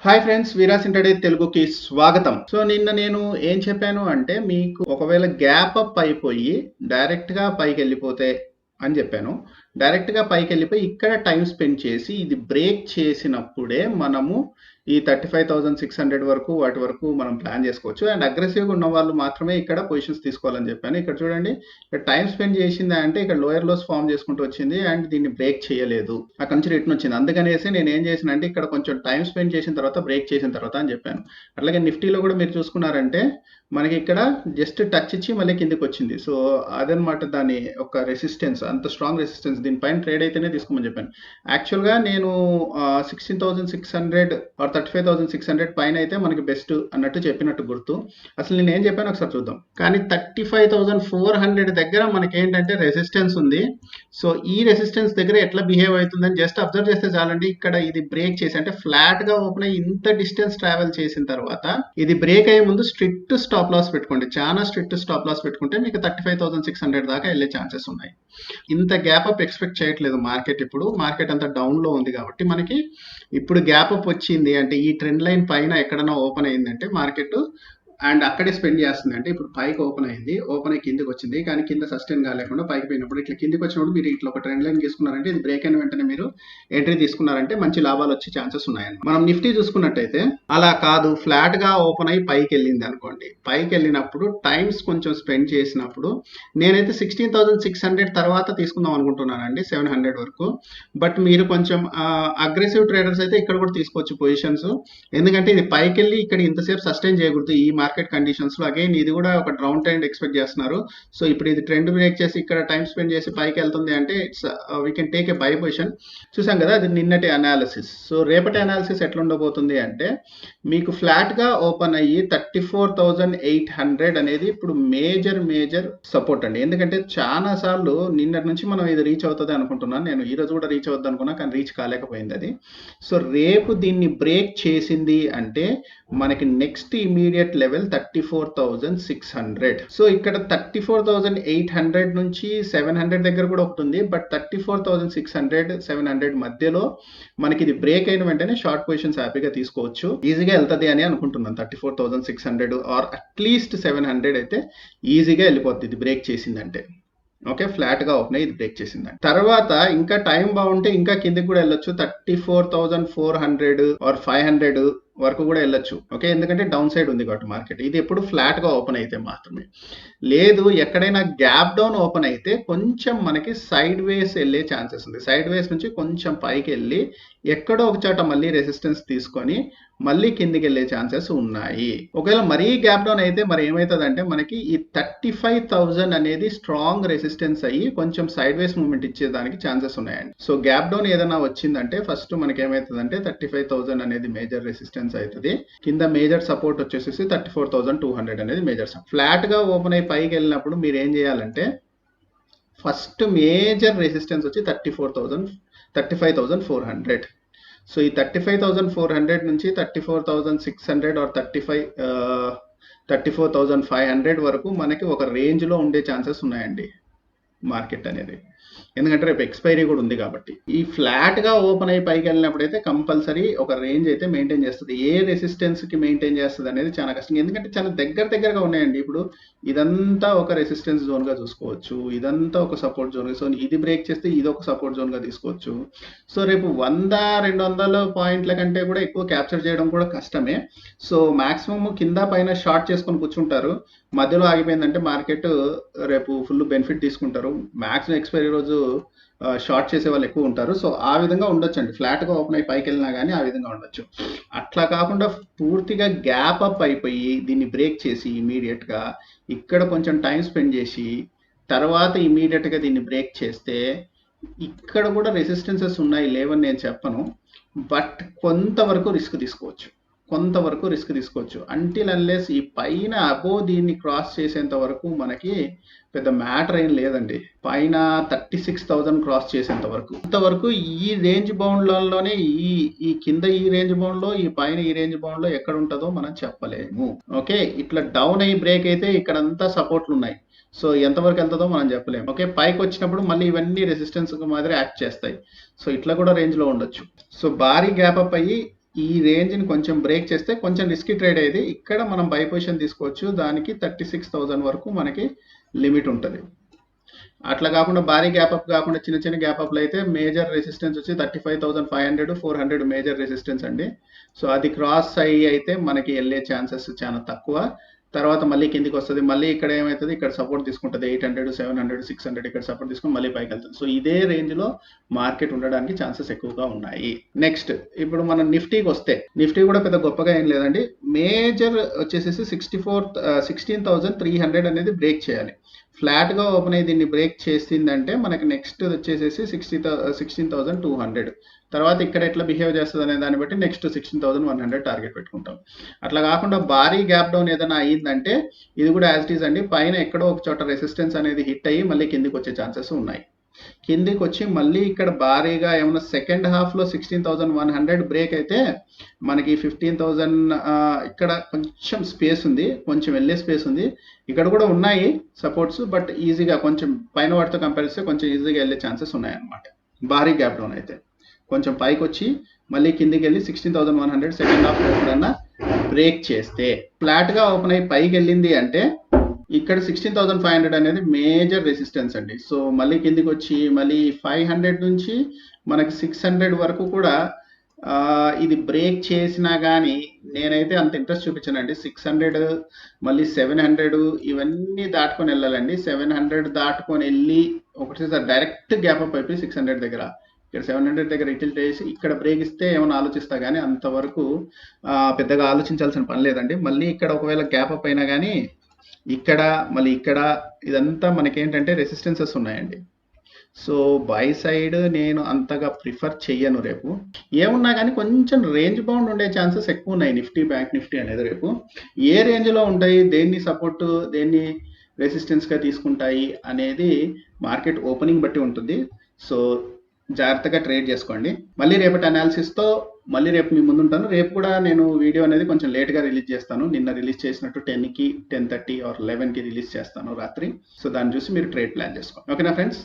Hi friends, వీరాస్ intraday తెలుగుకి స్వాగతం. So నిన్న నేను ఏం చెప్పాను అంటే మీకు ఒకవేళ గ్యాప్ అప్ అయిపోయి డైరెక్ట్గా పైకి వెళ్ళిపోతే అని చెప్పాను. డైరెక్ట్గా పైకి వెళ్ళిపోయి ఇక్కడ టైం స్పెండ్ చేసి ఇది బ్రేక్ చేసినప్పుడే మనము ఈ 35,600 వరకు వాటి వరకు మనం ప్లాన్ చేసుకోవచ్చు. అండ్ అగ్రెసివ్గా ఉన్న వాళ్ళు మాత్రమే ఇక్కడ పొజిషన్స్ తీసుకోవాలని చెప్పాను. ఇక్కడ చూడండి, ఇక్కడ టైం స్పెండ్ చేసిందా అంటే ఇక్కడ లోయర్ లోస్ ఫామ్ చేసుకుంటూ వచ్చింది అండ్ దీన్ని బ్రేక్ చేయలేదు. అక్కడ నుంచి రిటర్న్ వచ్చింది. అందుకనేసి నేను ఏం చేసిన అంటే ఇక్కడ కొంచెం టైం స్పెండ్ చేసిన తర్వాత బ్రేక్ చేసిన తర్వాత అని చెప్పాను. అట్లాగే నిఫ్టీలో కూడా మీరు చూసుకున్నారంటే మనకి ఇక్కడ జస్ట్ టచ్ ఇచ్చి మళ్ళీ కిందికి వచ్చింది. సో అదనమాట దాని ఒక రెసిస్టెన్స్, అంత స్ట్రాంగ్ రెసిస్టెన్స్. దీనిపైన ట్రేడ్ అయితేనే తీసుకోమని చెప్పాను. యాక్చువల్గా నేను 16,600 ఆర్ 35,600 పైన అయితే మనకి బెస్ట్ అన్నట్టు చెప్పినట్టు గుర్తు. అసలు నేను ఏం చెప్పాను ఒకసారి చూద్దాం. కానీ 35,400 దగ్గర మనకి ఏంటంటే రెసిస్టెన్స్ ఉంది. సో ఈ రెసిస్టెన్స్ దగ్గర ఎట్లా బిహేవ్ అవుతుందని జస్ట్ అబ్జర్వ్ చేస్తే చాలండి. ఇక్కడ ఇది బ్రేక్ చేసి అంటే ఫ్లాట్ గా ఓపెన్ అయ్యి ఇంత డిస్టెన్స్ ట్రావెల్ చేసిన తర్వాత ఇది బ్రేక్ అయ్యే ముందు స్ట్రిక్ట్ స్టాప్ లాస్ పెట్టుకోండి. చాలా స్ట్రిక్ట్ స్టాప్ లాస్ పెట్టుకుంటే మీకు 35,600 దాకా వెళ్ళే ఛాన్సెస్ ఉన్నాయి. ఇంత గ్యాప్ అప్ ఎక్స్పెక్ట్ చేయట్లేదు మార్కెట్. ఇప్పుడు మార్కెట్ అంతా డౌన్ లో ఉంది కాబట్టి మనకి ఇప్పుడు గ్యాప్ అప్ వచ్చింది అంటే ఈ ట్రెండ్ లైన్ పైన ఎక్కడైనా ఓపెన్ అయిందంటే మార్కెట్ అండ్ అక్కడే స్పెండ్ చేస్తుంది. అంటే ఇప్పుడు పైకి ఓపెన్ అయింది, ఓపెన్ అయ్యి కిందికి వచ్చింది, కానీ కింద సస్టైన్ కాలేకుండా పైకి పోయినప్పుడు ఇట్లా కిందికి వచ్చినప్పుడు మీరు ఇట్లా ఒక ట్రెండ్ లైన్ తీసుకున్నారంటే ఇది బ్రేక్ అయిన వెంటనే మీరు ఎంట్రీ తీసుకున్నారంటే మంచి లాభాలు వచ్చే ఛాన్సెస్ ఉన్నాయండి. మనం నిఫ్టీ చూసుకున్నట్టయితే అలా కాదు, ఫ్లాట్ గా ఓపెన్ అయ్యి పైకి వెళ్ళింది అనుకోండి. పైకి వెళ్ళినప్పుడు టైమ్స్ కొంచెం స్పెండ్ చేసినప్పుడు నేనైతే 16,600 తర్వాత తీసుకుందాం అనుకుంటున్నానండి, 700 వరకు. బట్ మీరు కొంచెం అగ్రెసివ్ ట్రేడర్స్ అయితే ఇక్కడ కూడా తీసుకోవచ్చు పొజిషన్స్. ఎందుకంటే ఇది పైకి వెళ్ళి ఇక్కడ ఇంతసేపు సస్టైన్ చేయకూడదు ఈ మార్కెట్ కండిషన్స్ లో. అగైన్ ఇది కూడా ఒక డౌన్ ట్రెండ్ ఎక్స్పెక్ట్ చేస్తున్నారు. సో ఇప్పుడు ఇది ట్రెండ్ బ్రేక్ చేసి ఇక్కడ టైం స్పెండ్ చేసి పైకి వెళ్తుంది అంటే it's we can take a by position. చూసాం కదా, అది నిన్నటి అనాలిసిస్. సో రేపటి అనాలిసిస్ ఎట్లా ఉండబోతుంది అంటే మీకు ఫ్లాట్ గా ఓపెన్ అయ్యి 34,800 అనేది ఇప్పుడు మేజర్ సపోర్ట్ అండి. ఎందుకంటే చాలా సార్లు నిన్నటి నుంచి మనం ఇది రీచ్ అవుతుంది అనుకుంటున్నాను. నేను ఈ రోజు కూడా రీచ్ అవుద్ది అనుకున్నా, కానీ రీచ్ కాలేకపోయింది అది. సో రేపు దీన్ని బ్రేక్ చేసింది అంటే మనకి నెక్స్ట్ ఇమీడియట్ లెవెల్ 34,600. సో ఇక్కడ 34,800 నుంచి 700 దగ్గర కూడా ఒకటి ఉంది. బట్ 34,600 700 మధ్యలో మనకి ఇది బ్రేక్ అయిన వెంటనే షార్ట్ పొజిషన్స్ హ్యాపీగా తీసుకోవచ్చు. ఈజీగా వెళ్తుంది అని అనుకుంటున్నాను. 34,600 ఆర్ అట్లీస్ట్ 700 అయితే ఈజీగా వెళ్ళిపోతుంది ఇది బ్రేక్ చేసిందంటే. ఓకే, ఫ్లాట్ గా ఓపెన్ అయ్యి ఇది బ్రేక్ చేసిందండి. తర్వాత ఇంకా టైం బాగుంటే ఇంకా కిందకి కూడా వెళ్ళొచ్చు, 34,400 ఆర్ 500 వరకు కూడా వెళ్ళొచ్చు. ఓకే, ఎందుకంటే డౌన్ సైడ్ ఉంది కాబట్టి మార్కెట్. ఇది ఎప్పుడు ఫ్లాట్ గా ఓపెన్ అయితే మాత్రమే. లేదు, ఎక్కడైనా గ్యాప్ డౌన్ ఓపెన్ అయితే కొంచెం మనకి సైడ్ వేస్ వెళ్ళే ఛాన్సెస్ ఉంది. సైడ్ వేస్ నుంచి కొంచెం పైకి వెళ్ళి ఎక్కడో ఒక చోట మళ్ళీ రెసిస్టెన్స్ తీసుకొని మళ్ళీ కిందికి వెళ్ళే ఛాన్సెస్ ఉన్నాయి. ఒకవేళ మరీ గ్యాప్ డౌన్ అయితే మరి ఏమవుతుందంటే మనకి ఈ 35,000 అనేది స్ట్రాంగ్ రెసిస్టెన్స్ అయ్యి కొంచెం సైడ్ వేస్ మూవ్మెంట్ ఇచ్చేదానికి ఛాన్సెస్ ఉన్నాయండి. సో గ్యాప్ డౌన్ ఏదైనా వచ్చిందంటే ఫస్ట్ మనకి ఏమవుతుందంటే 35,000 అనేది మేజర్ రెసిస్టెన్స్ అవుతుంది. కింద మేజర్ సపోర్ట్ వచ్చేసి 34,200 అనేది మేజర్ సపోర్ట్. ఫ్లాట్ గా ఓపెన్ అయ్యి పైకి వెళ్ళినప్పుడు మీరు ఏం చేయాలంటే ఫస్ట్ మేజర్ రెసిస్టెన్స్ వచ్చి 35,400. సో ఈ 35,400 నుంచి 34,600 ఆర్ 34,500 వరకు మనకి ఒక రేంజ్ లో ఉండే ఛాన్సెస్ ఉన్నాయండి మార్కెట్ అనేది. ఎందుకంటే రేపు ఎక్స్పైరీ కూడా ఉంది కాబట్టి. ఈ ఫ్లాట్ గా ఓపెన్ అయ్యి పైకి వెళ్ళినప్పుడు అయితే కంపల్సరీ ఒక రేంజ్ అయితే మెయింటైన్ చేస్తుంది. ఏ రెసిస్టెన్స్ కి మెయింటైన్ చేస్తుంది అనేది చాలా కష్టం. ఎందుకంటే చాలా దగ్గరగా ఉన్నాయండి. ఇప్పుడు ఇదంతా ఒక రెసిస్టెన్స్ జోన్ గా చూసుకోవచ్చు, ఇదంతా ఒక సపోర్ట్ జోన్. సో ఇది బ్రేక్ చేస్తే ఇది ఒక సపోర్ట్ జోన్ గా తీసుకోవచ్చు. సో రేపు 100-200 పాయింట్ల కంటే కూడా ఎక్కువ క్యాప్చర్ చేయడం కూడా కష్టమే. సో మాక్సిమం కింద పైన షార్ట్ చేసుకొని కూర్చుంటారు. మధ్యలో ఆగిపోయిందంటే మార్కెట్ రేపు ఫుల్ బెనిఫిట్ తీసుకుంటారు. మాక్సిమం ఎక్స్పైరీ రోజు షార్ట్ చేసే వాళ్ళు ఎక్కువ ఉంటారు. సో ఆ విధంగా ఉండొచ్చు అండి. ఫ్లాట్ గా ఓపెన్ అయ్యి పైకి వెళ్ళినా కానీ ఆ విధంగా ఉండొచ్చు. అట్లా కాకుండా పూర్తిగా గ్యాప్ అప్ అయిపోయి దీన్ని బ్రేక్ చేసి ఇమీడియట్ గా ఇక్కడ కొంచెం టైం స్పెండ్ చేసి తర్వాత ఇమీడియట్ గా దీన్ని బ్రేక్ చేస్తే ఇక్కడ కూడా రెసిస్టెన్సెస్ ఉన్నాయి, లేవని నేను చెప్పను. బట్ కొంతవరకు రిస్క్ తీసుకోవచ్చు. అంటిల్ అన్లెస్ ఈ పైన అబో దీన్ని క్రాస్ చేసేంత వరకు మనకి పెద్ద మ్యాటర్ ఏం లేదండి. పైన 36,000 క్రాస్ చేసేంత వరకు ఇంతవరకు ఈ రేంజ్ బౌండ్లలోనే ఈ కింద ఈ రేంజ్ బౌండ్ లో, ఈ పైన ఈ రేంజ్ బౌండ్ లో ఎక్కడ ఉంటుందో మనం చెప్పలేము. ఓకే, ఇట్లా డౌన్ అయ్యి బ్రేక్ అయితే ఇక్కడంతా సపోర్ట్లు ఉన్నాయి. సో ఎంతవరకు వెళ్తుందో మనం చెప్పలేము. ఓకే, పైకి వచ్చినప్పుడు మళ్ళీ ఇవన్నీ రెసిస్టెన్స్ మాదిరి యాక్ట్ చేస్తాయి. సో ఇట్లా కూడా రేంజ్ లో ఉండొచ్చు. సో భారీ గ్యాప్ అప్ అయ్యి ఈ రేంజ్ని కొంచెం బ్రేక్ చేస్తే కొంచెం రిస్కీ ట్రేడ్ అయ్యేది. ఇక్కడ మనం బై పొజిషన్ తీసుకోవచ్చు. దానికి 36,000 వరకు మనకి లిమిట్ ఉంటుంది. అట్లా కాకుండా భారీ గ్యాప్ అప్ కాకుండా చిన్న చిన్న గ్యాప్ అప్లు అయితే మేజర్ రెసిస్టెన్స్ వచ్చి 35,500 400 మేజర్ రెసిస్టెన్స్ అండి. సో అది క్రాస్ అయ్యి అయితే మనకి వెళ్ళే ఛాన్సెస్ చాలా తక్కువ. తర్వాత మళ్ళీ కిందికి వస్తుంది. మళ్ళీ ఇక్కడ ఏమవుతుంది, ఇక్కడ సపోర్ట్ తీసుకుంటుంది 800 700 600 ఇక్కడ సపోర్ట్ తీసుకుని మళ్ళీ పైకి వెళ్తుంది. సో ఇదే రేంజ్లో మార్కెట్ ఉండడానికి ఛాన్సెస్ ఎక్కువగా ఉన్నాయి. నెక్స్ట్ ఇప్పుడు మనం నిఫ్టీకి వస్తే, నిఫ్టీ కూడా పెద్ద గొప్పగా ఏం లేదండి. మేజర్ వచ్చేసేసి 16,300 అనేది బ్రేక్ చేయాలి. ఫ్లాట్గా ఓపెన్ అయ్యి దీన్ని బ్రేక్ చేసిందంటే మనకి నెక్స్ట్ వచ్చేసేసి 16,200. తర్వాత ఇక్కడ ఎట్లా బిహేవ్ చేస్తుంది అనే దాన్ని బట్టి నెక్స్ట్ 16,100 టార్గెట్ పెట్టుకుంటాం. అట్లా కాకుండా భారీ గ్యాప్ డౌన్ ఏదైనా అయ్యిందంటే ఇది కూడా యాజ్ ఇట్ ఈజ్ అండి. పైన ఎక్కడో ఒక చోట రెసిస్టెన్స్ అనేది హిట్ అయ్యి మళ్ళీ కిందికి వచ్చే ఛాన్సెస్ ఉన్నాయి. కిందికి వచ్చి మళ్ళీ ఇక్కడ భారీగా ఏమన్నా సెకండ్ హాఫ్లో 16,100 బ్రేక్ అయితే మనకి 15,000 ఇక్కడ కొంచెం స్పేస్ ఉంది, కొంచెం వెళ్ళే స్పేస్ ఉంది. ఇక్కడ కూడా ఉన్నాయి సపోర్ట్స్, బట్ ఈజీగా కొంచెం పైన వాటితో కంపేర్ చేస్తే కొంచెం ఈజీగా వెళ్ళే ఛాన్సెస్ ఉన్నాయన్నమాట. భారీ గ్యాప్ డౌన్ అయితే కొంచెం పైకి వచ్చి మళ్ళీ కిందికి వెళ్ళి 16,100 సెకండ్ హాఫ్ ఎప్పుడన్నా బ్రేక్ చేస్తే, ఫ్లాట్గా ఓపెన్ అయ్యి పైకి వెళ్ళింది అంటే ఇక్కడ 16,500 అనేది మేజర్ రెసిస్టెన్స్ అండి. సో మళ్ళీ కిందికి వచ్చి మళ్ళీ 500 నుంచి మనకి 600 వరకు కూడా ఇది బ్రేక్ చేసినా కానీ నేనైతే అంత ఇంట్రెస్ట్ చూపించానండి. 600 మళ్ళీ 700 ఇవన్నీ దాటుకొని వెళ్ళాలండి. 700 దాటుకొని వెళ్ళి ఒకటేసారి డైరెక్ట్ గ్యాప్ అప్ అయిపోయి 600 దగ్గర, ఇక్కడ 700 దగ్గర రిటిల్ చేసి ఇక్కడ బ్రేక్ ఇస్తే ఏమైనా ఆలోచిస్తా కానీ అంతవరకు పెద్దగా ఆలోచించాల్సిన పని లేదండి. మళ్ళీ ఇక్కడ ఒకవేళ గ్యాప్ అప్ అయినా కానీ ఇక్కడ మళ్ళీ ఇక్కడ ఇదంతా మనకేంటంటే రెసిస్టెన్సెస్ ఉన్నాయండి. సో బై సైడ్ నేను అంతగా ప్రిఫర్ చెయ్యను. రేపు ఏమున్నా కానీ కొంచెం రేంజ్ బౌండ్ ఉండే ఛాన్సెస్ ఎక్కువ ఉన్నాయి. నిఫ్టీ, బ్యాంక్ నిఫ్టీ అనేది రేపు ఏ రేంజ్లో ఉంటాయి, దేన్ని సపోర్ట్ దేన్ని రెసిస్టెన్స్గా తీసుకుంటాయి అనేది మార్కెట్ ఓపెనింగ్ బట్టి ఉంటుంది. సో జాగ్రత్తగా ట్రేడ్ చేసుకోండి. మళ్ళీ రేపటి అనాలిసిస్తో మళ్ళీ రేపు మీ ముందుంటాను. రేపు కూడా నేను వీడియో అనేది కొంచెం లేట్గా రిలీజ్ చేస్తాను. నిన్న రిలీజ్ చేసినట్టు 10కి 10:30 ఆర్ 11కి రిలీజ్ చేస్తాను రాత్రి. సో దాన్ని చూసి మీరు ట్రేడ్ ప్లాన్ చేసుకోండి. ఓకేనా ఫ్రెండ్స్?